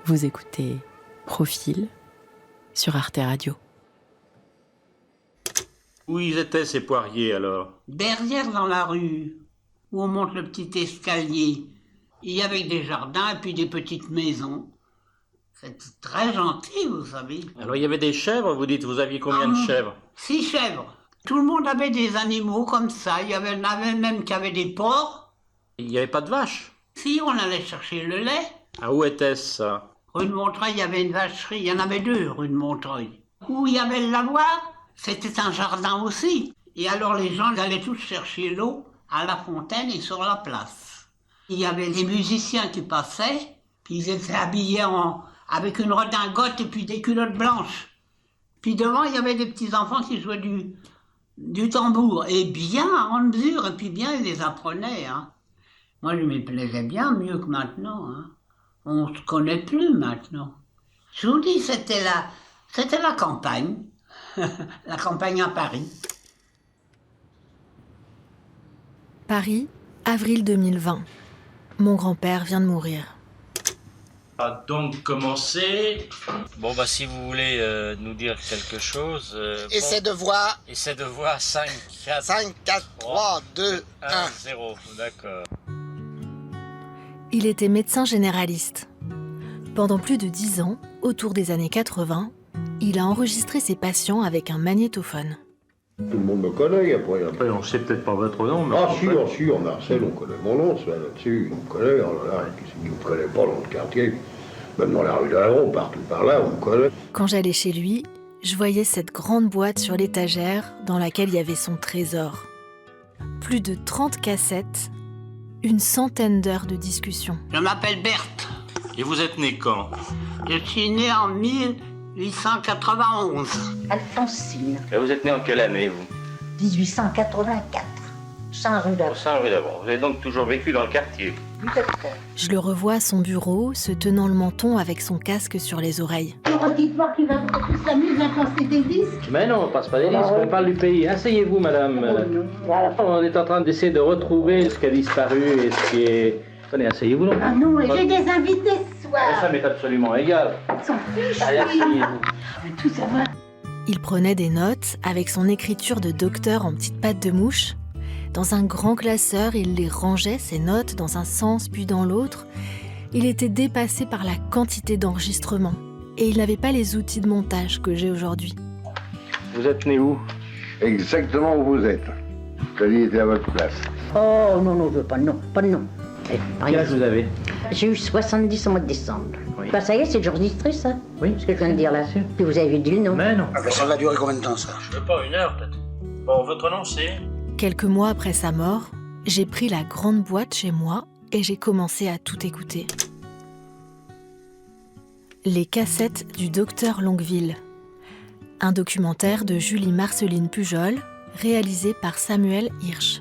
Vous écoutez Profil sur Arte Radio. Où ils étaient ces poiriers alors? Derrière dans la rue, où on monte le petit escalier, il y avait des jardins et puis des petites maisons. C'était très gentil, vous savez. Alors il y avait des chèvres, vous dites, vous aviez combien de chèvres? 6 chèvres. Tout le monde avait des animaux comme ça. Il y en avait même qui avaient des porcs. Il n'y avait pas de vaches? Si, on allait chercher le lait. Ah, où était-ce ça? Rue de Montreuil, il y avait une vacherie. Il y en avait 2, rue de Montreuil. Où il y avait le lavoir, c'était un jardin aussi. Et alors les gens allaient tous chercher l'eau à la fontaine et sur la place. Il y avait les musiciens qui passaient, puis ils étaient habillés avec une redingote et puis des culottes blanches. Puis devant, il y avait des petits enfants qui jouaient du tambour. Et bien, en mesure, et puis bien, ils les apprenaient. Hein. Moi, je m'y plaisais bien, mieux que maintenant. Hein. On ne se connaît plus maintenant. Je vous dis, c'était la campagne. La campagne à Paris. Paris, avril 2020. Mon grand-père vient de mourir. A donc commencé. Bon, bah, si vous voulez nous dire quelque chose. Essaie de voir. Essaie de voir 5, 4, 5, 4, 3, 2, 1. 0. D'accord. Il était médecin généraliste. Pendant plus de 10 ans, autour des années 80, il a enregistré ses patients avec un magnétophone. Tout le monde me connaît, après On sait peut-être pas votre nom, mais... sûr, Marcel, on connaît mon nom, ça, là-dessus, on me connaît, oh là là, qui ne me connaît pas dans le quartier, même dans la rue d'Avron, partout par là, on me connaît. Quand j'allais chez lui, je voyais cette grande boîte sur l'étagère dans laquelle il y avait son trésor. Plus de 30 cassettes, une centaine d'heures de discussion. Je m'appelle Berthe. Et vous êtes né quand? Je suis née en 1891. Alphonsine, Et vous êtes né en quelle année, vous? 1884, Saint-Rue Au d'Avron. Saint-Rue d'Avron. Vous avez donc toujours vécu dans le quartier? Tout à fait. Je le revois à son bureau, se tenant le menton avec son casque sur les oreilles. Dites-moi qui va tous s'amuser à passer des disques. Mais non, on passe pas des disques, on parle du pays. Asseyez-vous, madame. Voilà. On est en train d'essayer de retrouver ce qui a disparu et ce qui est... Tenez, asseyez-vous donc. Ah non, et j'ai des invités ce soir. Ça m'est absolument égal. Ils s'en fichent, Allez, oui. asseyez-vous. Je veux tout savoir. Il prenait des notes avec son écriture de docteur en petites pattes de mouche. Dans un grand classeur, il les rangeait, ses notes, dans un sens puis dans l'autre. Il était dépassé par la quantité d'enregistrements. Et il n'avait pas les outils de montage que j'ai aujourd'hui. Vous êtes né où? Exactement où vous êtes. Vous était à votre place. Oh non, je veux pas de nom, pas de nom. Quel âge vous avez? J'ai eu 70 au mois de décembre. Oui. Bah ça y est, c'est enregistré ça. Oui. Ce que je viens de dire là. Puis vous avez dit le nom. Mais non. Ça va durer combien de temps, ça? Je veux pas, 1 heure peut-être. Bon, votre nom c'est? Quelques mois après sa mort, j'ai pris la grande boîte chez moi et j'ai commencé à tout écouter. Les cassettes du docteur Longueville. Un documentaire de Julie-Marceline Pujol, réalisé par Samuel Hirsch.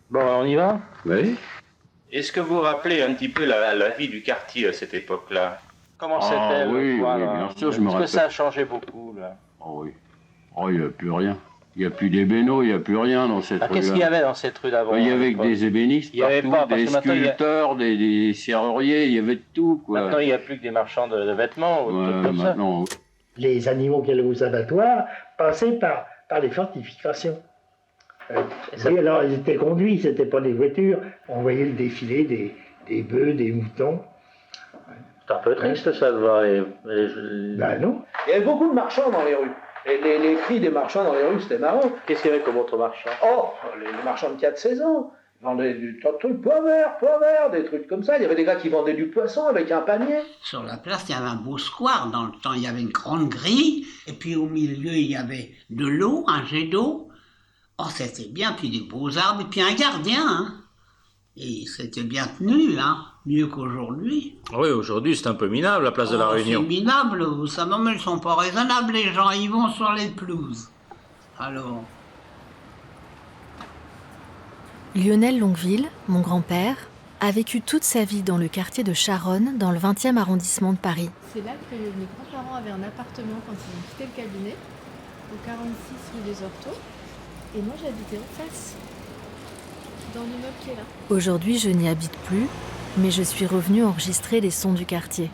Bon, on y va? Oui. Est-ce que vous vous rappelez un petit peu la vie du quartier à cette époque-là? Comment c'était oui, voilà. bien sûr, je me Est-ce que rappelle. ça a changé beaucoup, là? Oh oui. Oh, il n'y a plus rien. Il n'y a plus d'ébéno, il n'y a plus rien dans cette rue-là. Qu'est-ce qu'il y avait dans cette rue d'Avron? Il y avait que des ébénistes Il y avait partout, pas, parce des que maintenant, il y a- sculpteurs, des serruriers, il y avait de tout, quoi. Maintenant, il n'y a plus que des marchands de vêtements ou de trucs comme ça. maintenant, Les animaux qu'il y avait aux abattoirs passaient par les fortifications. Oui, alors ils étaient conduits, c'était pas des voitures. On voyait le défilé des bœufs, des moutons. C'est un peu triste ça de voir les... Ben non. Il y avait beaucoup de marchands dans les rues. Et les cris des marchands dans les rues, c'était marrant. Qu'est-ce qu'il y avait comme autre marchand? Oh, les marchands de 4 saisons. Ils vendaient du tas de trucs, pois verts, des trucs comme ça. Il y avait des gars qui vendaient du poisson avec un panier. Sur la place, il y avait un beau square. Dans le temps, il y avait une grande grille. Et puis au milieu, il y avait de l'eau, un jet d'eau. Oh, c'était bien. Puis des beaux arbres. Et puis un gardien. Hein. Et c'était bien tenu, hein. Mieux qu'aujourd'hui. Oui, aujourd'hui c'est un peu minable, la place de la Réunion. C'est minable, vous savez, mais ils sont pas raisonnables, les gens. Ils vont sur les pelouses. Alors... Lionel Longueville, mon grand-père, a vécu toute sa vie dans le quartier de Charonne, dans le 20e arrondissement de Paris. C'est là que mes grands-parents avaient un appartement quand ils ont quitté le cabinet, au 46 rue des Orteaux. Et moi, j'habitais en face. dans l'immeuble qui est là. Aujourd'hui, je n'y habite plus, mais je suis revenue enregistrer les sons du quartier.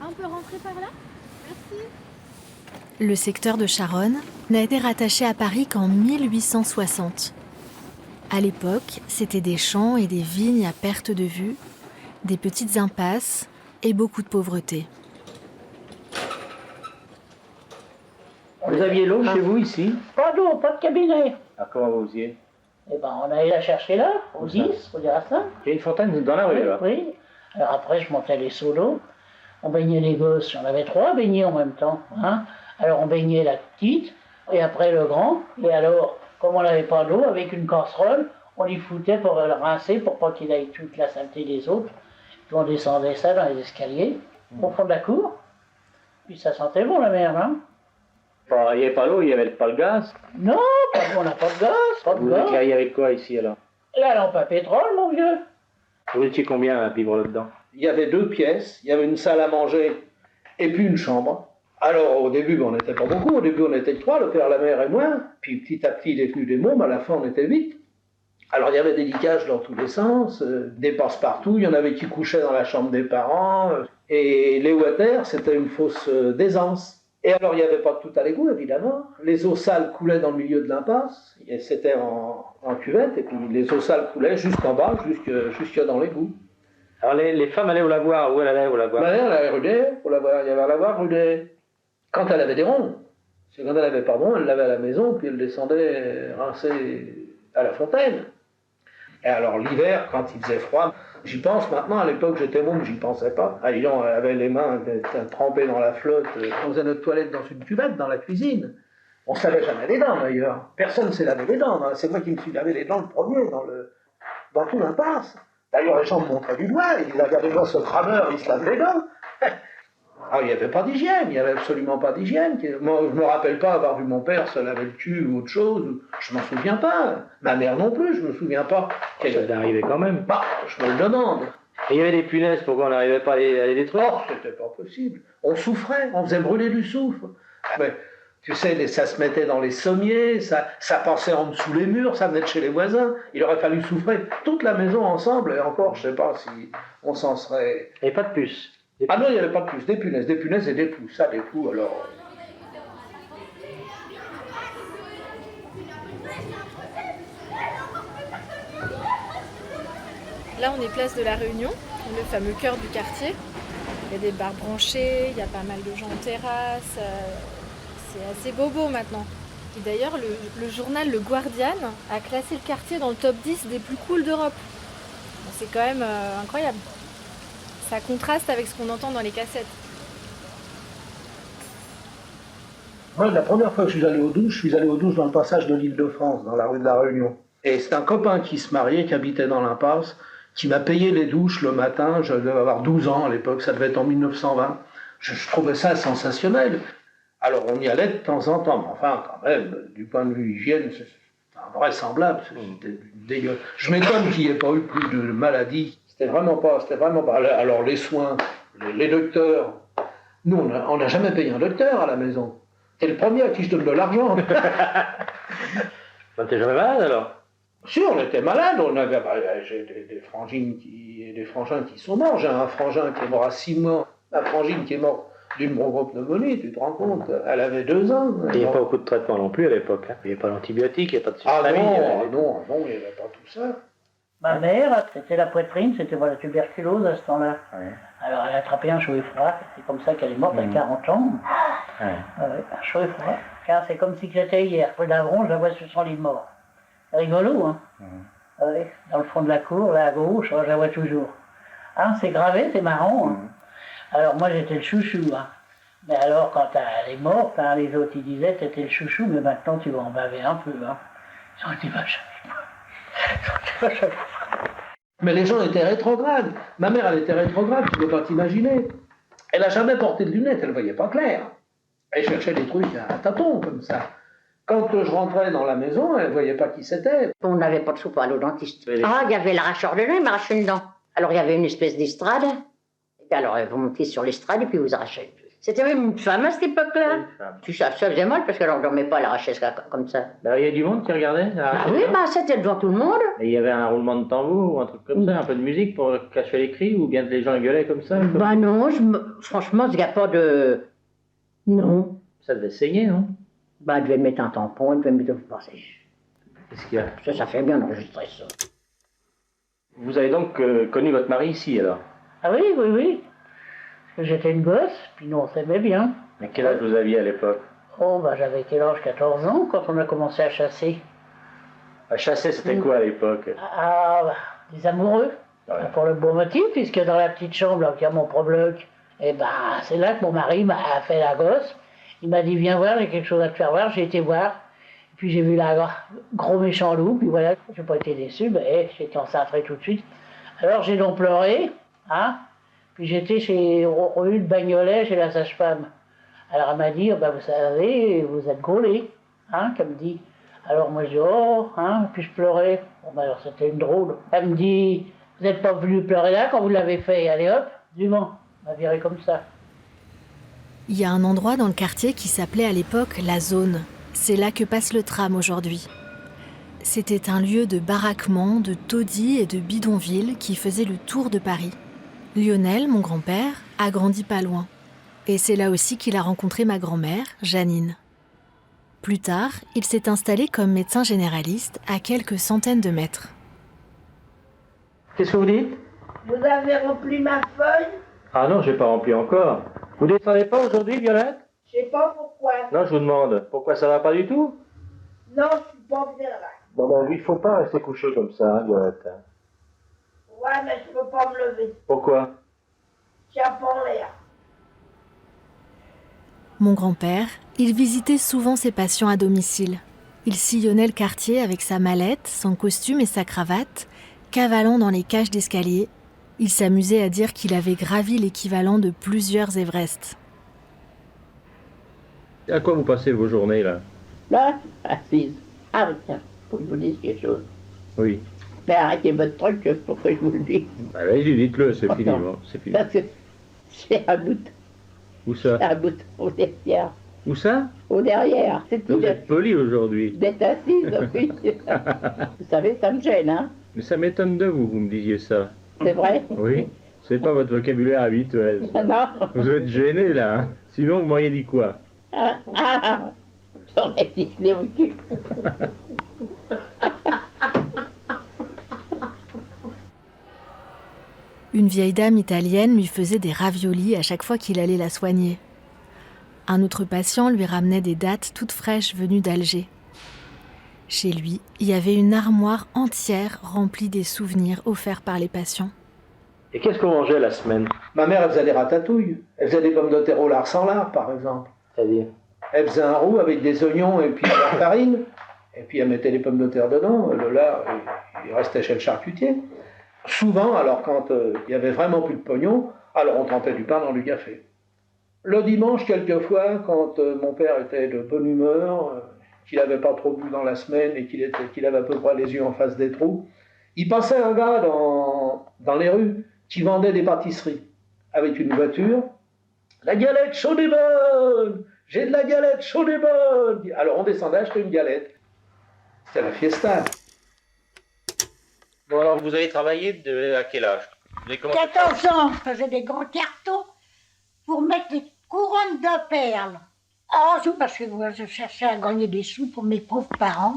Ah, on peut rentrer par là? Merci. Le secteur de Charonne n'a été rattaché à Paris qu'en 1860. À l'époque, c'était des champs et des vignes à perte de vue, des petites impasses et beaucoup de pauvreté. Vous aviez l'eau chez vous ici? Pas d'eau, pas de cabinet. Ah, comment vous faisiez? Eh ben, on allait la chercher là, au 10, au Dirassin. Il y a une fontaine dans la rue, là. Oui. Alors après, je montais les seaux d'eau. On baignait les gosses. On avait 3 baignés en même temps. Hein. Alors on baignait la petite, et après le grand. Et alors, comme on n'avait pas d'eau, avec une casserole, on y foutait pour le rincer, pour pas qu'il aille toute la saleté des autres. Puis on descendait ça dans les escaliers, au fond de la cour. Puis ça sentait bon la merde, hein. Il n'y avait pas l'eau, il n'y avait pas le gaz. Non, on n'a pas de gaz, pas de Vous gaz. éclairiez avec quoi ici alors? La lampe à pétrole, mon vieux. Vous étiez combien à vivre là-dedans? Il y avait 2 pièces, il y avait une salle à manger et puis une chambre. Alors au début, on n'était pas beaucoup, au début on était 3, le père, la mère et moi. Puis petit à petit, il est venu des mômes, à la fin on était 8. Alors il y avait des liquages dans tous les sens, des passe-partout, il y en avait qui couchaient dans la chambre des parents. Et les water, c'était une fosse d'aisance. Et alors, il n'y avait pas de tout à l'égout, évidemment. Les eaux sales coulaient dans le milieu de l'impasse. C'était en cuvette, et puis les eaux sales coulaient jusqu'en bas, jusque dans l'égout. Alors, les femmes allaient au lavoir. Où elles allaient au lavoir? Ma mère, elle allait ruder, au lavoir. Il y avait un lavoir rudé. Quand elle avait des ronds. C'est quand elle n'avait pas de ronds, elle l'avait à la maison, puis elle descendait rincer à la fontaine. Et alors, l'hiver, quand il faisait froid, j'y pense maintenant, à l'époque j'étais môme, j'y pensais pas. Ah, dis donc, elle avait les mains trempées dans la flotte. On faisait notre toilette dans une cuvette, dans la cuisine. On se lavait jamais les dents d'ailleurs. Personne ne s'est lavé les dents. C'est moi qui me suis lavé les dents le premier dans tout l'impasse. D'ailleurs, les gens me montraient du doigt, ils disaient, regardez-moi ce crameur, il se lave les dents. Ah, il n'y avait pas d'hygiène, il n'y avait absolument pas d'hygiène. Moi, je ne me rappelle pas avoir vu mon père se laver le cul ou autre chose. Je ne m'en souviens pas. Ma mère non plus, je ne me souviens pas. Ça devait arriver quand même. Bah, je me le demande. Et il y avait des punaises, pourquoi on n'arrivait pas à les détruire? Oh, c'était pas possible. On souffrait, on faisait brûler du soufre. Mais, tu sais, ça se mettait dans les sommiers, ça passait en dessous les murs, ça venait de chez les voisins. Il aurait fallu souffrir toute la maison ensemble, et encore, je ne sais pas si on s'en serait... Et pas de puces? Ah non, il n'y avait pas de puces, des punaises et des poux. Ça, des poux, alors... Là, on est place de la Réunion, le fameux cœur du quartier. Il y a des bars branchés, il y a pas mal de gens en terrasse. C'est assez bobo maintenant. Et d'ailleurs, le journal Le Guardian a classé le quartier dans le top 10 des plus cool d'Europe. Bon, c'est quand même incroyable. Ça contraste avec ce qu'on entend dans les cassettes. Moi, la première fois que je suis allé aux douches dans le passage de l'Île-de-France, dans la rue de la Réunion. Et c'est un copain qui se mariait, qui habitait dans l'impasse, qui m'a payé les douches le matin. Je devais avoir 12 ans à l'époque, ça devait être en 1920. Je trouvais ça sensationnel. Alors on y allait de temps en temps, mais enfin, quand même, du point de vue hygiène, c'est invraisemblable. C'était dégueulasse. Je m'étonne qu'il n'y ait pas eu plus de maladies. C'était vraiment pas. Alors les soins, les docteurs, nous on n'a jamais payé un docteur à la maison. T'es le premier à qui je donne de l'argent. T'es jamais malade alors? Si, on était malade, j'ai des frangines des frangins qui sont morts. J'ai un frangin qui est mort à 6 mois, ma frangine qui est morte d'une bronchopneumonie, tu te rends compte? Elle avait 2 ans. Il n'y avait pas beaucoup de traitements non plus à l'époque. Hein. Il n'y avait pas d'antibiotiques, il n'y avait pas de Ah sulfamide. non, il n'y avait pas tout ça. Ma mère, c'était la poitrine, c'était la tuberculose à ce temps-là. Ouais. Alors elle a attrapé un chaud et froid, c'est comme ça qu'elle est morte à 40 ans. Ouais. Un chaud et froid. Car c'est comme si c'était hier. Près d'Avron, je la vois sur son lit de mort. C'est rigolo, hein. Dans le fond de la cour, là à gauche, je la vois toujours. Hein, c'est gravé, c'est marrant. Hein. Alors moi j'étais le chouchou. Hein. Mais alors quand elle est morte, hein, les autres ils disaient t'étais le chouchou, mais maintenant tu vas en baver un peu. Hein. Ils ont été vachement. Mais les gens étaient rétrogrades. Ma mère, elle était rétrograde, tu ne peux pas t'imaginer. Elle n'a jamais porté de lunettes, elle ne voyait pas clair. Elle cherchait des trucs à tâtons, comme ça. Quand je rentrais dans la maison, elle ne voyait pas qui c'était. On n'avait pas de sous pour aller au dentiste. Ah, il y avait l'arracheur de dents, il m'arrachait une dent. Alors il y avait une espèce d'estrade. Et puis alors vous montez sur l'estrade et puis vous arrachez. C'était même une femme à cette époque-là. Ça faisait mal parce qu'elle ne dormait pas à la HS comme ça. Bah, il y a du monde qui regardait Ah oui, bah, c'était devant tout le monde. Et il y avait un roulement de tambour ou un truc comme ça, un peu de musique pour cacher les cris, ou bien les gens gueulaient comme ça? Bah non, franchement, il n'y a pas de... Non. Ça devait saigner, non? Bah, elle devait mettre un tampon, elle devait mettre... Qu'est-ce qu'il y a? Ça fait bien d'enregistrer ça. Vous avez donc connu votre mari ici, alors? Ah oui, oui, oui. Parce que j'étais une gosse, puis nous on s'aimait bien. Mais quel âge vous aviez à l'époque? Oh, bah j'avais quel âge? 14 ans quand on a commencé à chasser. À chasser, c'était quoi à l'époque? Ah, bah, des amoureux. Ouais. Pour le bon motif, puisque dans la petite chambre, là, où il y a mon probloc, et ben c'est là que mon mari m'a fait la gosse. Il m'a dit, viens voir, j'ai quelque chose à te faire voir. J'ai été voir. Puis j'ai vu la gros méchant loup, puis voilà, j'ai pas été déçu, mais j'étais encintré tout de suite. Alors j'ai donc pleuré, hein. Puis j'étais chez rue de Bagnolet, chez la sage-femme. Alors elle m'a dit, oh, ben, vous savez, vous êtes gaulé, hein, qu'elle me dit. Alors moi je dis, oh, hein, puis je pleurais. Bon, ben alors c'était une drôle. Elle me dit, vous n'êtes pas venu pleurer là quand vous l'avez fait, allez hop, du vent. Elle m'a viré comme ça. Il y a un endroit dans le quartier qui s'appelait à l'époque la Zone. C'est là que passe le tram aujourd'hui. C'était un lieu de baraquement, de taudis et de bidonvilles qui faisait le tour de Paris. Lionel, mon grand-père, a grandi pas loin. Et c'est là aussi qu'il a rencontré ma grand-mère, Janine. Plus tard, il s'est installé comme médecin généraliste à quelques centaines de mètres. Qu'est-ce que vous dites? Vous avez rempli ma feuille? Ah non, j'ai pas rempli encore. Vous descendez pas aujourd'hui, Violette? Je sais pas pourquoi. Non, je vous demande. Pourquoi ça va pas du tout? Non, je suis pas bien là. Bon, ben, il faut pas rester couché comme ça, hein, Violette. Ouais, mais je peux pas me lever. Pourquoi? J'ai pas en l'air. Mon grand-père, il visitait souvent ses patients à domicile. Il sillonnait le quartier avec sa mallette, son costume et sa cravate, cavalant dans les cages d'escalier. Il s'amusait à dire qu'il avait gravi l'équivalent de plusieurs Everest. À quoi vous passez vos journées, là? Là, assise. Ah oui, tiens, faut que je vous dise quelque chose. Oui. Mais arrêtez votre truc pour que je vous le dise. Bah, vas-y, dites-le, c'est fini, bon, c'est fini. Parce que c'est un bout, Où ça? un bout au derrière. Où ça? Au derrière, c'est tout. Vous êtes poli aujourd'hui. D'être assise, oui. Vous savez, ça me gêne, hein. Mais ça m'étonne de vous, vous me disiez ça. C'est vrai? Oui. C'est pas votre vocabulaire habituel. Non. Vous êtes gêné, là, hein? Sinon, vous m'auriez dit quoi? J'aurais sifflé au cul. Une vieille dame italienne lui faisait des raviolis à chaque fois qu'il allait la soigner. Un autre patient lui ramenait des dattes toutes fraîches venues d'Alger. Chez lui, il y avait une armoire entière remplie des souvenirs offerts par les patients. Et qu'est-ce qu'on mangeait la semaine? Ma mère, elle faisait des ratatouilles. Elle faisait des pommes de terre au lard sans lard, par exemple. C'est-à-dire? Elle faisait un roux avec des oignons et puis de la farine. Et puis elle mettait les pommes de terre dedans. Le lard, il restait chez le charcutier. Souvent, alors quand il y avait vraiment plus de pognon, alors on trempait du pain dans du café. Le dimanche, quelquefois, quand mon père était de bonne humeur, qu'il n'avait pas trop bu dans la semaine et qu'il avait à peu près les yeux en face des trous, il passait un gars dans les rues qui vendait des pâtisseries avec une voiture. La galette chaude et bonne! J'ai de la galette chaude et bonne! Alors on descendait acheter une galette. C'était la fiesta. Bon, alors vous avez travaillé à quel âge? Vous avez commencé 14 ans, je faisais des grands cartons pour mettre les couronnes de perles. Oh, c'est parce que moi, je cherchais à gagner des sous pour mes pauvres parents.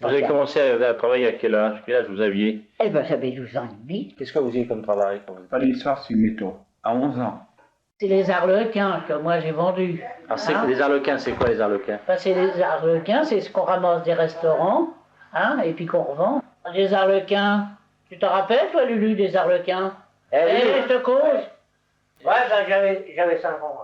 Vous avez commencé à travailler à quel âge? Quel âge vous aviez? Eh ben, j'avais 12 ans et demi. Qu'est-ce que vous aviez comme travail? Pas l'histoire, c'est métaux. À 11 ans. C'est les arlequins que moi j'ai vendus. Alors, les arlequins, c'est quoi les arlequins? Ben, c'est les arlequins, c'est ce qu'on ramasse des restaurants, hein, et puis qu'on revend. Les arlequins, tu te rappelles, toi, Lulu, des arlequins? Je te cause. Ouais, ben, j'avais 5 ans.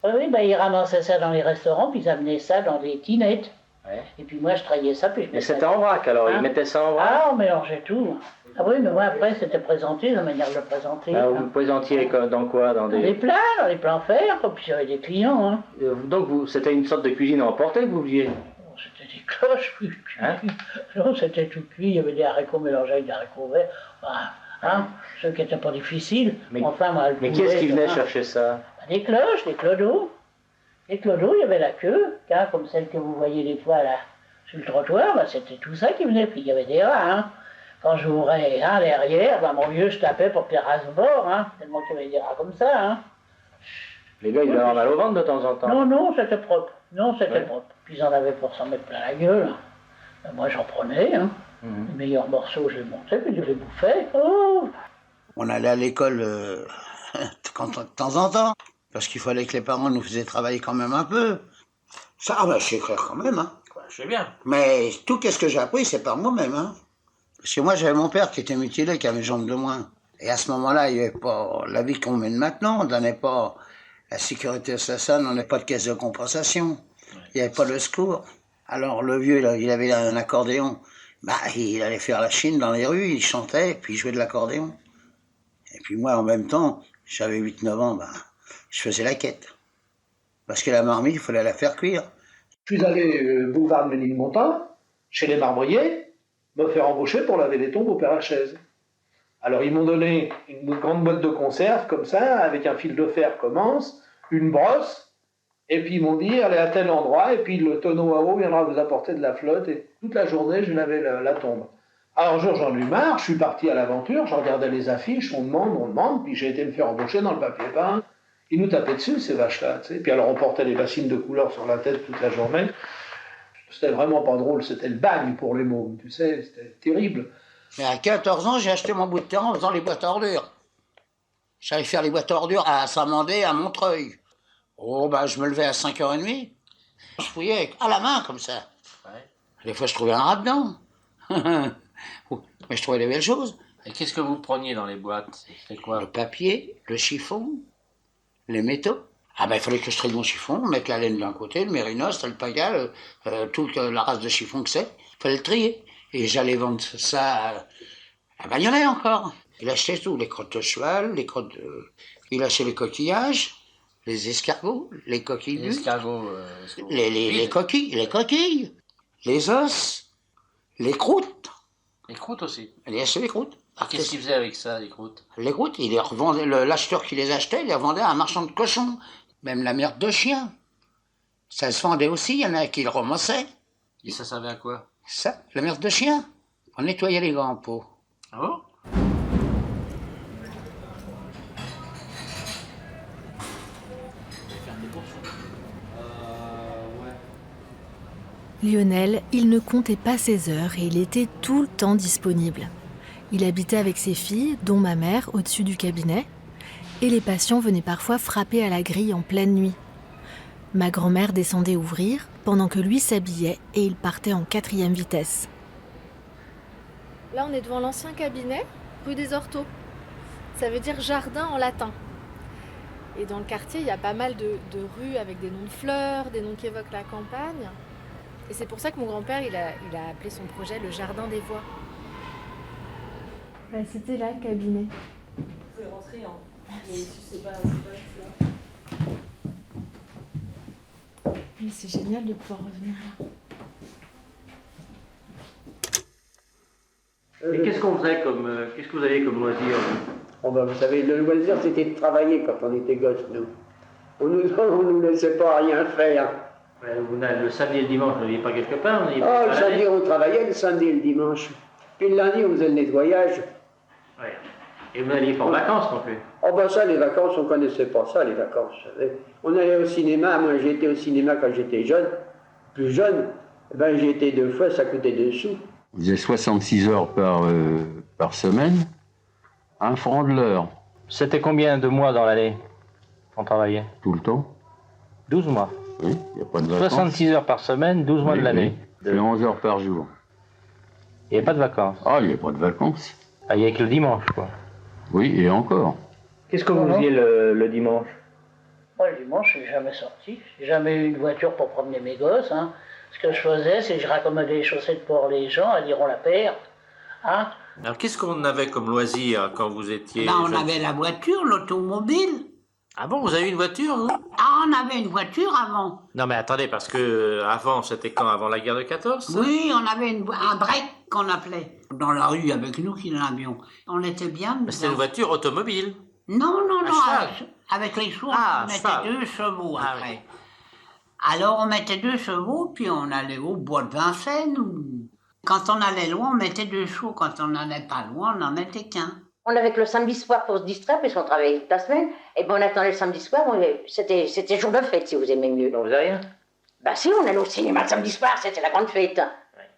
Oui, ben, ils ramassaient ça dans les restaurants, puis ils amenaient ça dans des tinettes. Ouais. Et puis moi, je trayais ça, puis je Mais mettais c'était ça. en vrac, alors, Hein? ils mettaient ça en vrac? Ah, on mélangeait tout. Ah oui, mais moi, après, c'était présenté, la manière de le présenter. Ah, hein. vous présentiez dans quoi? Dans Dans les plats fer, puis j'avais des clients. Hein. Donc, c'était une sorte de cuisine emportée que vous faisiez? C'était des cloches, oui. Hein? Non, c'était tout cuit, il y avait des haricots mélangés avec des haricots verts. Hein, ceux qui n'étaient pas difficiles. Mais, enfin, moi, mais qui est-ce qui venait chercher ça? Des cloches, des clodos. Les clodos, il y avait la queue, hein, comme celle que vous voyez des fois là, sur le trottoir, c'était tout ça qui venait. Puis il y avait des rats. Hein. Quand j'ouvrais derrière, mon vieux, je tapais pour que les rats se borent, hein, tellement qu'il y avait des rats comme ça. Hein. Les gars, ils avaient mal au ventre de temps en temps. Non, c'était propre. Non, c'était propre. Puis ils en avaient pour s'en mettre plein la gueule. Moi, j'en prenais. Hein. Les meilleurs morceaux, je les montais, puis je les bouffais. Oh. On allait à l'école de temps en temps, parce qu'il fallait que les parents nous faisaient travailler quand même un peu. Ça, je sais écrire quand même. Hein. Je sais bien. Mais tout ce que j'ai appris, c'est par moi-même. Hein. Parce que moi, j'avais mon père qui était mutilé, qui avait une jambe de moins. Et à ce moment-là, il n'y avait pas la vie qu'on mène maintenant. On ne donnait pas la sécurité sociale, on n'avait pas de caisse de compensation. Il n'y avait pas de secours. Alors le vieux, là, il avait un accordéon. Il allait faire la chine dans les rues, il chantait, puis il jouait de l'accordéon. Et puis moi, en même temps, j'avais 8-9 ans, je faisais la quête. Parce que la marmite, il fallait la faire cuire. Je suis allé boulevard de Ménilmontant, chez les marbriers, me faire embaucher pour laver les tombes au Père-Lachaise. Alors ils m'ont donné une grande boîte de conserve, comme ça, avec un fil de fer commence, une brosse, et puis ils m'ont dit, allez à tel endroit, et puis le tonneau à eau viendra vous apporter de la flotte, et toute la journée, je lavais la tombe. Alors un jour, j'en ai eu marre, je suis parti à l'aventure, je regardais les affiches, on demande, puis j'ai été me faire embaucher dans le papier peint. Ils nous tapaient dessus, ces vaches-là, tu sais. Puis alors on portait des bassines de couleur sur la tête toute la journée. C'était vraiment pas drôle, c'était le bagne pour les mômes, tu sais, c'était terrible. Mais à 14 ans, j'ai acheté mon bout de terrain en faisant les boîtes à ordures. J'allais faire les boîtes à ordures à Saint-Mandé, à Montreuil. Oh, je me levais à 5h30. Je fouillais à la main, comme ça. Ouais. Des fois, je trouvais un rat dedans. Mais je trouvais des belles choses. Et qu'est-ce que vous preniez dans les boîtes? C'est quoi? Le papier, le chiffon, les métaux. Il fallait que je trie mon chiffon, mettre la laine d'un côté, le mérinos, le paga, toute la race de chiffon que c'est. Il fallait le trier. Et j'allais vendre ça à Bagnolet encore. Il achetait tout, les crottes de cheval, les crottes de... Il achetait les coquillages, les escargots, les coquilles. Les escargots... les coquilles, les os, les croûtes. Les croûtes aussi? Il achetait les croûtes. Qu'est-ce qu'il faisait avec ça, les croûtes? Les croûtes, il les revendait, l'acheteur qui les achetait, il les revendait à un marchand de cochons. Même la merde de chien. Ça se vendait aussi, il y en a qui le ramassaient. Et ça servait à quoi? Ça, la merde de chien. On nettoyait les gants en peau. Ah bon? Lionel, il ne comptait pas ses heures et il était tout le temps disponible. Il habitait avec ses filles, dont ma mère, au-dessus du cabinet, et les patients venaient parfois frapper à la grille en pleine nuit. Ma grand-mère descendait ouvrir, pendant que lui s'habillait et il partait en 4e vitesse. Là, on est devant l'ancien cabinet, rue des Orteaux. Ça veut dire jardin en latin. Et dans le quartier, il y a pas mal de rues avec des noms de fleurs, des noms qui évoquent la campagne. Et c'est pour ça que mon grand-père, il a appelé son projet le Jardin des Voix. C'était là le cabinet. Vous pouvez rentrer, hein. Mais c'est pas là. Mais c'est génial de pouvoir revenir là. Et qu'est-ce qu'on faisait qu'est-ce que vous aviez comme loisir? Vous savez, le loisir, c'était de travailler quand on était gosses, nous. On nous laissait pas rien faire. Le samedi et le dimanche, vous n'aviez pas quelque part? Le samedi, on travaillait, le samedi et le dimanche. Puis le lundi, on faisait le nettoyage. Ouais. Et vous n'alliez pas en vacances non plus? Ça, les vacances, on ne connaissait pas ça, les vacances. On allait au cinéma. Moi, j'étais au cinéma quand j'étais jeune. Plus jeune, j'ai été 2 fois, ça coûtait 2 sous. On faisait 66 heures par semaine, 1 franc de l'heure. C'était combien de mois dans l'année qu'on travaillait? Tout le temps. 12 mois. Oui, il n'y a pas de vacances. 66 heures par semaine, 12 mois de l'année. Oui. Et 11 heures par jour. Il n'y a pas de vacances? Il n'y a pas de vacances. Il n'y a que le dimanche, quoi. Oui, et encore. Qu'est-ce que vous faisiez le dimanche? Moi, le dimanche, je n'ai jamais sorti. J'ai jamais eu une voiture pour promener mes gosses. Hein. Ce que je faisais, c'est que je raccommodais les chaussettes pour les gens, elles iront la paire. Hein. Alors, qu'est-ce qu'on avait comme loisir quand vous étiez... On avait la voiture, l'automobile. Ah bon, vous avez une voiture, vous? Ah, on avait une voiture avant. Non mais attendez, parce que avant, c'était quand? Avant la guerre de 14? Ça? Oui, on avait un break qu'on appelait. Dans la rue, avec nous qui l'avions. On était bien. Mais c'était une voiture automobile. Non, cheval. avec les chevaux, on cheval. mettait 2 chevaux après. Alors on mettait 2 chevaux, puis on allait au bois de Vincennes. Quand on allait loin, on mettait 2 chevaux. Quand on n'allait pas loin, on n'en mettait qu'un. On avait que le samedi soir pour se distraire, puisqu'on travaillait toute la semaine. Et ben on attendait le samedi soir, c'était jour de fête, si vous aimez mieux. Donc vous avez rien? Bah si, on allait au cinéma le samedi soir, c'était la grande fête. Ouais.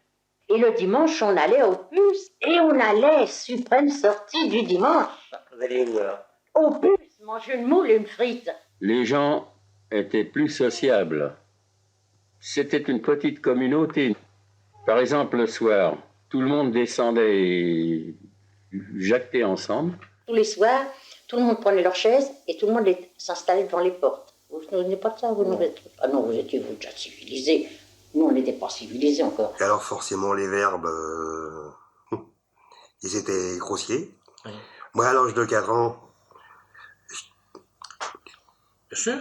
Et le dimanche, on allait au Puce. Et on allait, suprême sortie du dimanche. Vous allez où alors? Au Puce, manger une moule et une frite. Les gens étaient plus sociables. C'était une petite communauté. Par exemple, le soir, tout le monde descendait et jactait ensemble. Tous les soirs, tout le monde prenait leur chaise et tout le monde s'installait devant les portes. Vous ne venez pas de ça, vous nous êtes... Ah non, vous étiez déjà civilisés. Nous, on n'était pas civilisés encore. Et alors, forcément, les verbes, ils étaient grossiers. Oui. Moi, à l'âge de 4 ans... Bien sûr.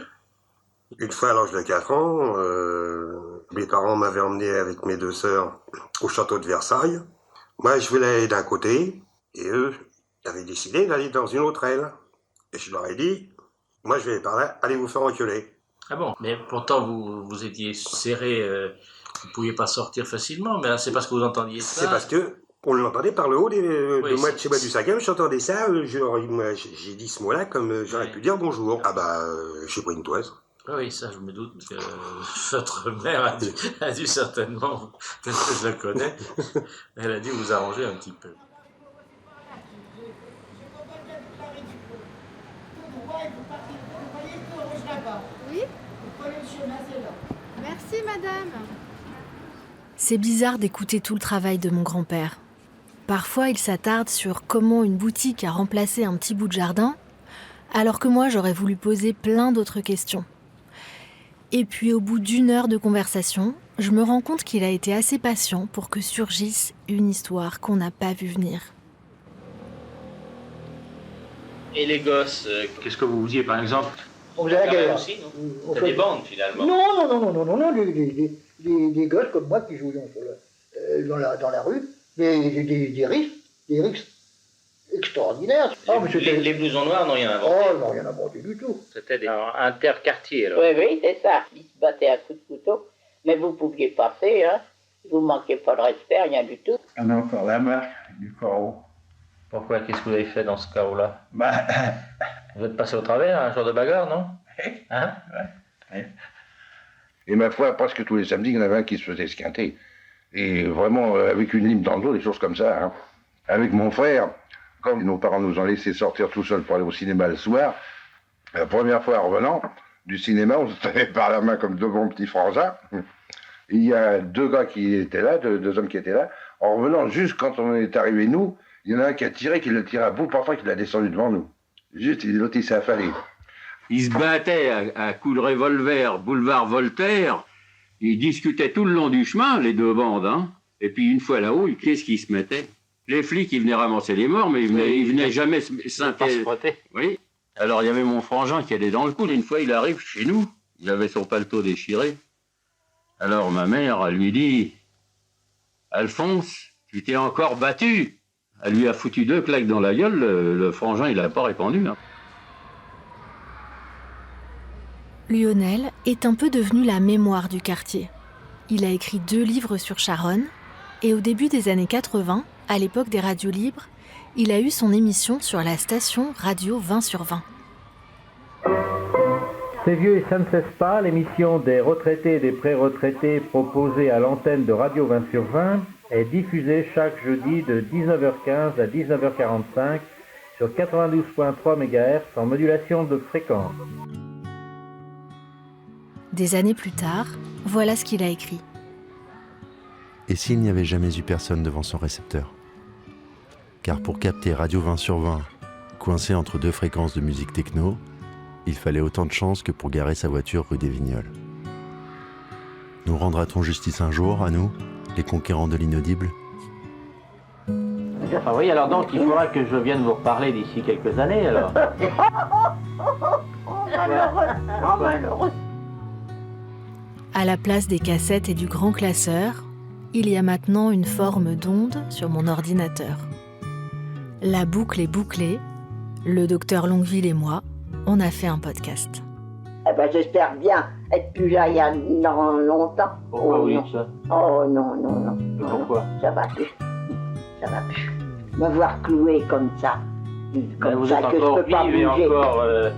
Une fois, à l'âge de 4 ans, mes parents m'avaient emmené avec mes 2 sœurs au château de Versailles. Moi, je voulais aller d'un côté, et eux avaient décidé d'aller dans une autre aile. Et je leur ai dit, moi, je vais par là, allez vous faire enculer. Ah bon? Mais pourtant, vous étiez serré, vous ne pouviez pas sortir facilement, mais c'est parce que vous entendiez ça? C'est parce que on l'entendait par le haut de moi, chez moi du 5e, j'entendais ça, j'ai dit ce mot-là comme j'aurais pu dire bonjour. Ah bah, j'ai pris une toise. Oui, ça je me doute, parce que votre mère a dû certainement, peut-être que je la connais, elle a dû vous arranger un petit peu. Oui? Merci madame. C'est bizarre d'écouter tout le travail de mon grand-père. Parfois, il s'attarde sur comment une boutique a remplacé un petit bout de jardin, alors que moi, j'aurais voulu poser plein d'autres questions. Et puis, au bout d'1 heure de conversation, je me rends compte qu'il a été assez patient pour que surgisse une histoire qu'on n'a pas vue venir. Et les gosses, qu'est-ce que vous faisiez par exemple? On faisait la guerre. Aussi, non? C'était des bandes finalement. Non, des gosses comme moi qui jouions dans la rue, des risques extraordinaires. Les blousons noirs n'ont rien inventé. Oh, non, rien inventé du tout. C'était des interquartiers alors. Oui, c'est ça. Ils se battaient à coups de couteau, mais vous pouviez passer, hein. Vous ne manquiez pas de respect, rien du tout. On a encore la marque du carreau. Pourquoi? Qu'est-ce que vous avez fait dans ce carreau-là? Vous êtes passé au travers un jour de bagarre, non? Hein? Ouais. Et ma foi, presque tous les samedis, il y en avait un qui se faisait esquinter. Et vraiment, avec une lime dans le dos, des choses comme ça. Hein. Avec mon frère, quand nos parents nous ont laissé sortir tout seuls pour aller au cinéma le soir, la première fois en revenant du cinéma, on se tenait par la main comme 2 bons petits frangins. Il y a 2 gars qui étaient là, 2 hommes qui étaient là. En revenant, juste quand on est arrivé, nous, il y en a un qui a tiré, qui l'a tiré à bout portant, qui l'a descendu devant nous. Juste, l'autre, il s'est affalé. Ils se battaient à coups de revolver, boulevard Voltaire. Ils discutaient tout le long du chemin, les 2 bandes. Hein. Et puis, une fois là-haut, qu'est-ce qu'ils se mettaient? Les flics, ils venaient ramasser les morts, mais ils venaient jamais s'intéresser. Oui. Alors, il y avait mon frangin qui allait dans le coude. Une fois, il arrive chez nous. Il avait son paletot déchiré. Alors, ma mère, elle lui dit, « Alphonse, tu t'es encore battu !» Elle lui a foutu 2 claques dans la gueule, le frangin, il n'a pas répondu. Hein. Lionel est un peu devenu la mémoire du quartier. Il a écrit 2 livres sur Charonne, et au début des années 80, à l'époque des radios libres, il a eu son émission sur la station Radio 20/20. C'est vieux et ça ne cesse pas, l'émission des retraités et des pré-retraités proposée à l'antenne de Radio 20/20 est diffusée chaque jeudi de 19h15 à 19h45 sur 92.3 MHz en modulation de fréquence. Des années plus tard, voilà ce qu'il a écrit. Et s'il n'y avait jamais eu personne devant son récepteur? Car pour capter Radio 20/20, coincé entre 2 fréquences de musique techno, il fallait autant de chance que pour garer sa voiture rue des Vignoles. Nous rendra-t-on justice un jour, à nous, les conquérants de l'inaudible? Ah oui, alors donc il faudra que je vienne vous reparler d'ici quelques années alors. malheureux, oh malheureux. À la place des cassettes et du grand classeur, il y a maintenant une forme d'onde sur mon ordinateur. La boucle est bouclée. Le docteur Longueville et moi, on a fait un podcast. Eh ben, j'espère bien être plus là il y a longtemps. Pourquoi oui, ça? Oh non, non, non. Pourquoi? Ça va plus. Ça va plus. Me voir cloué comme ça. Comme vous ça êtes que je encore peux pas vive et bouger. encore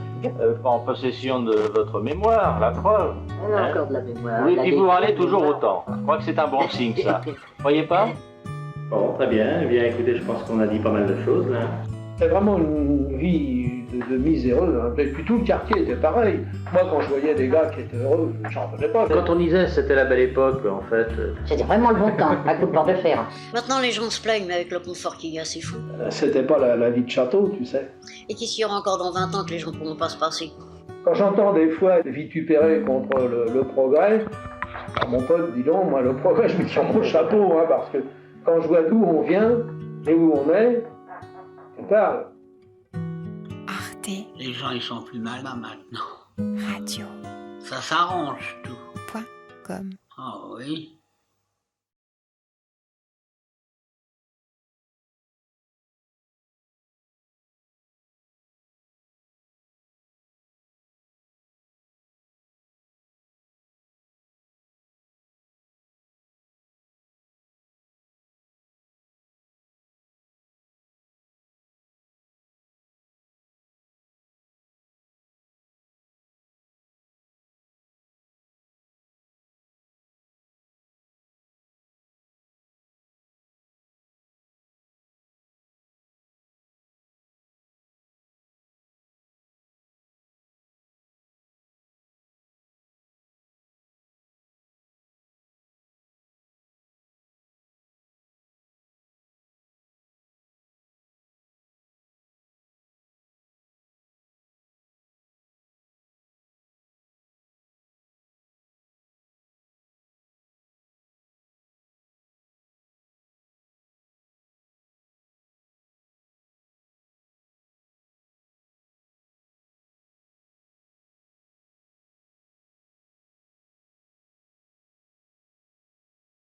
en possession de votre mémoire, la preuve. On a encore de la mémoire. Oui, et puis vous râlez toujours autant. Je crois que c'est un bon signe, ça. Croyez pas? Bon, très bien. Eh bien, écoutez, je pense qu'on a dit pas mal de choses, là. C'est vraiment une vie de miséreux. Hein. Et puis tout le quartier était pareil. Moi, quand je voyais des gars qui étaient heureux, j'en revenais pas. Quand on disait c'était la belle époque, en fait... C'était vraiment le bon temps, un coup de barre de fer. Maintenant, les gens se plaignent, mais avec le confort qu'il y a, c'est fou. C'était pas la vie de château, tu sais. Et qu'est-ce qu'il y aura encore dans 20 ans que les gens ne pourront pas se passer? Quand j'entends des fois des vitupérer contre le progrès, alors mon pote, dis donc, moi, le progrès, je me tire mon chapeau, hein, parce que quand je vois d'où on vient et où on est, on parle. Les gens, ils sont plus malins maintenant. Radio. Ça s'arrange tout. .com. Ah oui.